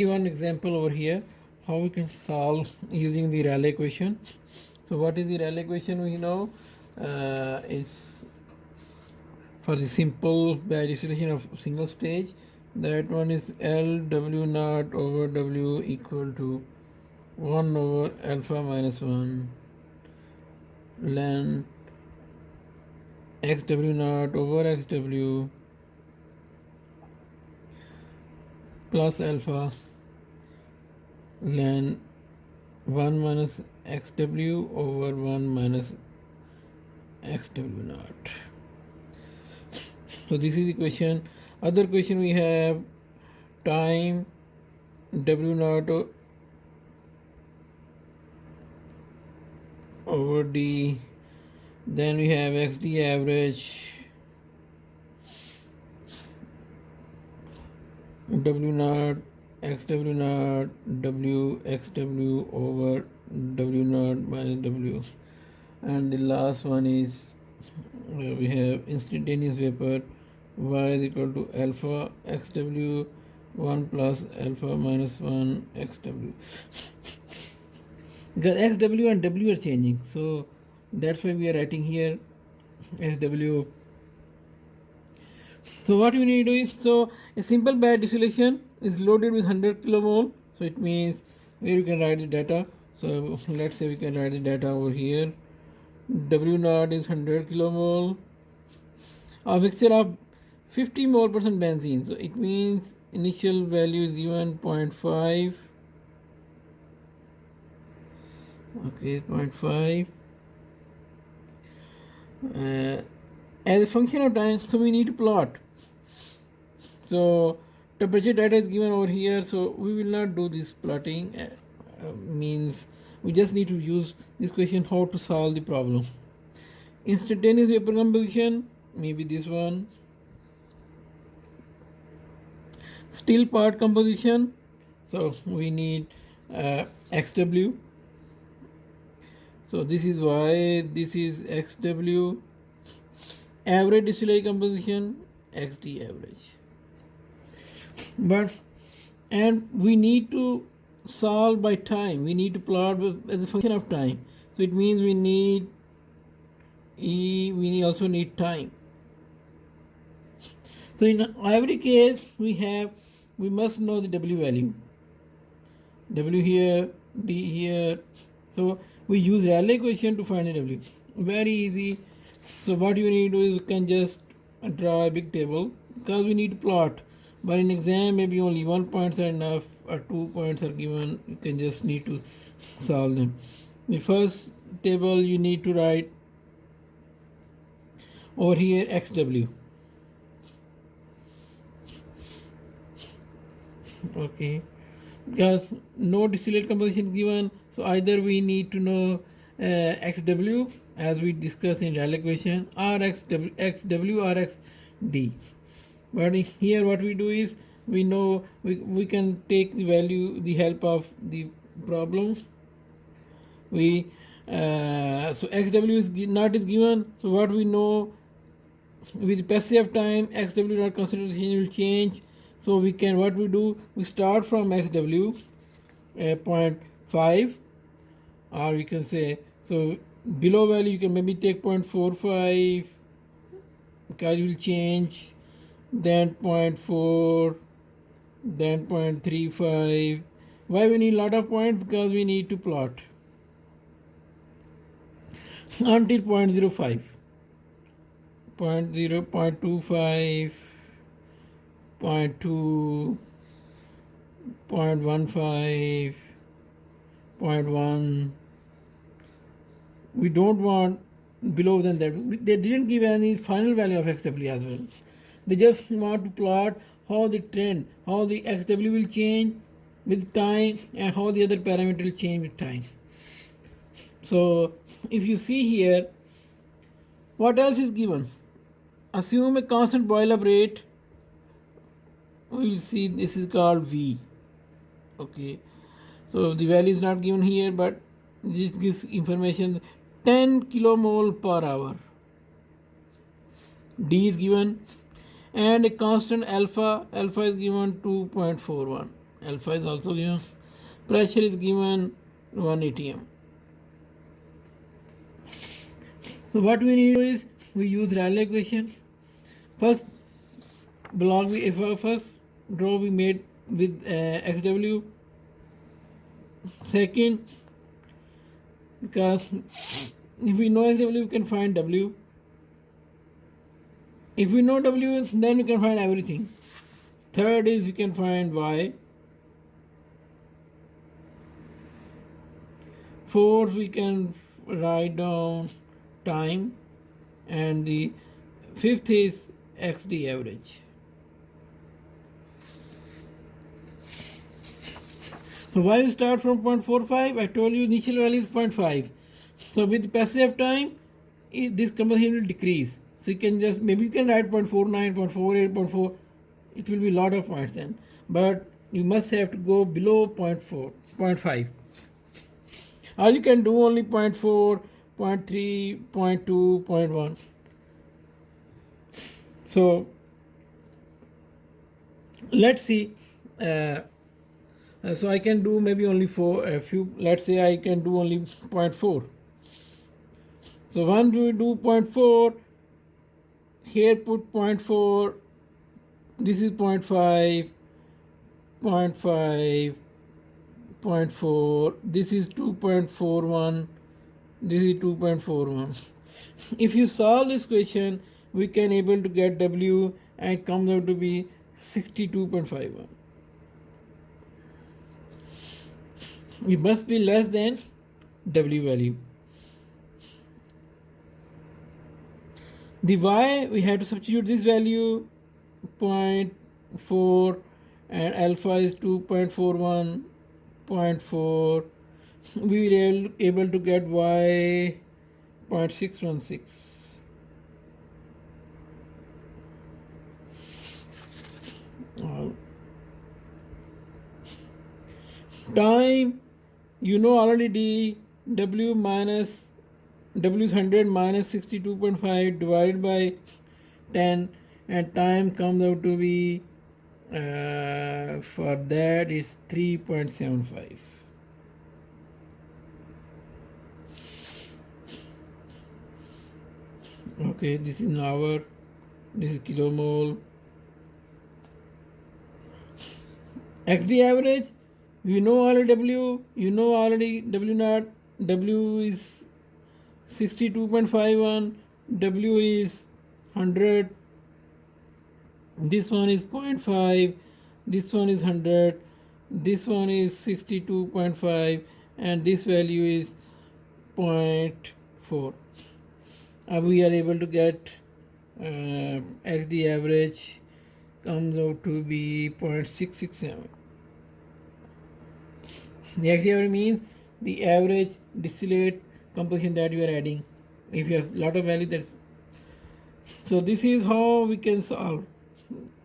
One example over here how we can solve using the Rayleigh equation. So what is the Rayleigh equation? We know it's for the simple batch distillation of single stage. That one is L W naught over W equal to 1 over alpha minus 1 ln XW naught over XW plus alpha ln 1 minus XW over 1 minus XW naught. So this is the question. Other question we have time W naught over D. Then we have XD average W naught XW naught W XW over W naught minus W. And the last one is we have instantaneous vapor y is equal to alpha XW 1 plus alpha minus 1 XW. Because XW and W are changing, so that's why we are writing here SW. So what we need to do is, so a simple batch distillation is loaded with 100 kilomole. So it means where you can write the data. So let's say we can write the data over here. W naught is 100 kilomole. A mixture of 50 mole percent benzene. So it means initial value is given 0.5. Okay, 0.5. As a function of time, so we need to plot. So temperature data is given over here, so we will not do this plotting. Means we just need to use this question how to solve the problem. Instantaneous vapor composition, maybe this one. Still part composition, so we need XW. So this is Y, this is XW. Average distillate composition, XD average. But and we need to solve by time. We need to plot as a function of time. So it means we need we also need time. So in every case we must know the W value. W here, D here. So we use Rayleigh equation to find the W. Very easy. So what you need to do is we can just draw a big table because we need to plot. But in exam maybe only 1 points are enough or 2 points are given. You can just need to solve them. The first table you need to write over here XW. Okay, because no distillate composition given, so either we need to know XW as we discussed in Rayleigh equation or XW or XD. But here what we do is we know we can take the value, the help of the problem. We so XW is not is given, so what we know with passage of time XW not concentration will change. So we can, what we do, we start from XW 0.5, or we can say, so below value you can maybe take 0.45 because it will change, then 0.4, then 0.35. Why we need a lot of points? Because we need to plot until 0.05, 0.25, 0.2, 0.15, 0.1. We don't want below than that. They didn't give any final value of XW as well. They just want to plot how the trend, how the XW will change with time and how the other parameter will change with time. So if you see here, what else is given? Assume a constant boil up rate. We will see this is called V. Okay, so the value is not given here, but this gives information 10 kilomole per hour. D is given, and a constant alpha is given 2.41. Alpha is also given. Pressure is given 1 atm. So what we need to do is we use Rayleigh equation. First block we first draw we made with xw. Second, because if we know xw we can find w. If we know w, then we can find everything. Third is we can find y. Fourth, we can write down time, and the fifth is xd average. So why we start from 0.45? I told you initial value is 0.5. So with passage of time, this conversion will decrease. So you can just, maybe you can write 0.49, 0.48, 0.4. It will be a lot of points then. But you must have to go below 0.4, 0.5. Or you can do only 0.4, 0.3, 0.2, 0.1. So let's see. So I can do maybe only a few. Let's say I can do only 0.4. So when we do 0.4, here put 0.4. This is 0.5, 0.5, 0.4. This is 2.41. This is 2.41. If you solve this question, we can able to get W, and it comes out to be 62.51. We must be less than W value. The Y, we have to substitute this value 0.4, and alpha is 2.41, 0.4. We will able to get Y 0.616. Time, you know already D, W minus, W is 100 minus 62.5 divided by 10, and time comes out to be, for that is 3.75. Okay, this is an hour, this is kilomole. XD average, you know already W, you know already W naught, W is 62.51, W is 100, this one is 0.5, this one is 100, this one is 62.5, and this value is 0.4. We are able to get XD average comes out to be 0.667. The XD average means the average distillate composition that you are adding. If you have a lot of value, that. So this is how we can solve.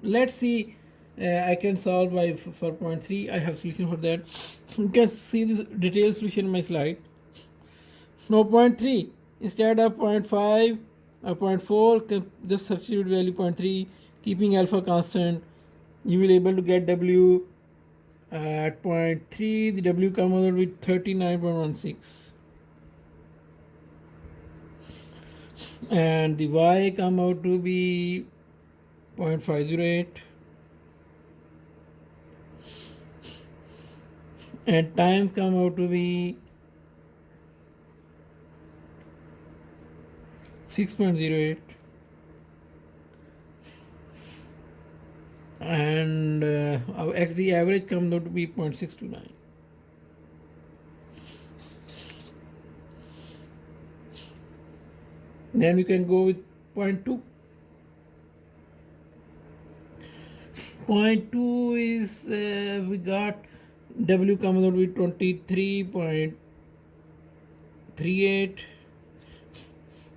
Let's see. I can solve by for 0.3. I have solution for that. You can see this detailed solution in my slide. Now 0.3, instead of 0.5 or 0.4, just substitute value 0.3, keeping alpha constant. You will able to get W at 0.3. The W comes out with 39.16. And the Y come out to be 0.508. And times come out to be 6.08. And our XD average comes out to be 0.629. Then we can go with 0.2. 0.2 is we got W comes out with 23.38.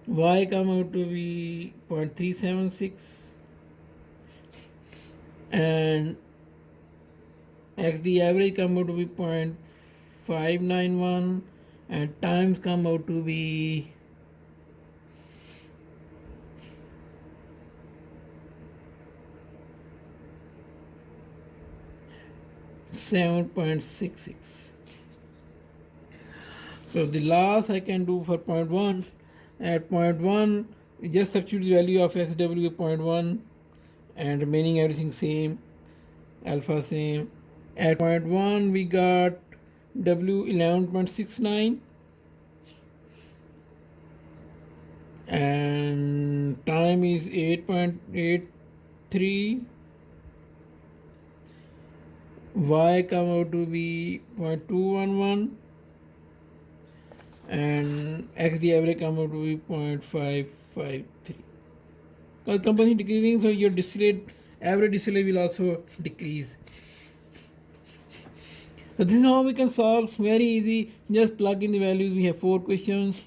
Y come out to be 0.376. And XD average come out to be 0.591, and times come out to be 6.06. 7.66. So the last I can do for point 1, at point 1 we just substitute the value of xw with point 1 and remaining everything same, alpha same. At point 1 we got w 11.69 and time is 8.83. Y come out to be 0.211 and x the average come out to be 0.553. Because composition decreasing, so your average distillate will also decrease. So this is how we can solve. Very easy. Just plug in the values. We have 4 questions.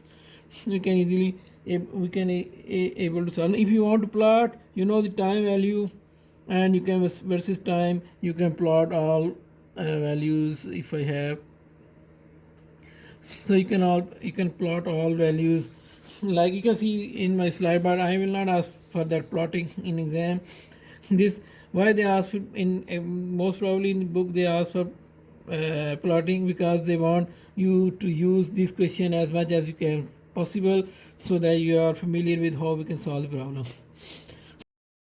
We can easily able to solve. If you want to plot, you know the time value, and you can versus time. You can plot all values. If I have, so you can plot all values. Like you can see in my slide, but I will not ask for that plotting in exam. This why they ask in most probably in the book they ask for plotting, because they want you to use this question as much as you can possible, so that you are familiar with how we can solve the problem.